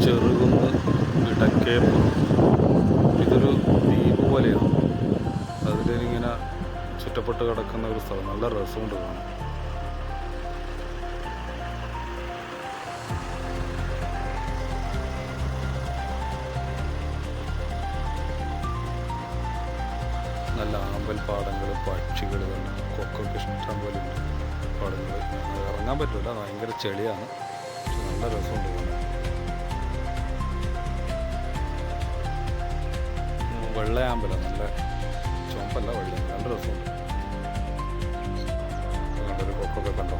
ചെറുകുന്ന് ഇടക്കേപ്പുറം. ഇതൊരു ദ്വീപ് പോലെയാണ്. അതിലിങ്ങനെ ചുറ്റപ്പെട്ട് കിടക്കുന്ന ഒരു സ്ഥലം. നല്ല രസമുണ്ട് കാണാൻ. നല്ല ആമ്പൽ പാടങ്ങൾ, പക്ഷികൾ, കൊക്കൊക്കെ ഇഷ്ടം പോലെ ഉണ്ട്. പാടങ്ങൾ ഇറങ്ങാൻ പറ്റില്ല, ഭയങ്കര ചെളിയാണ്. പക്ഷെ നല്ല രസമുണ്ട് കാണാൻ. വെള്ളയാമ്പലാണ്, നല്ല ചുവപ്പല്ല വെള്ള, നല്ല രസമുണ്ട്. കണ്ടൊരു കൊക്കൊക്കെ കണ്ടോ.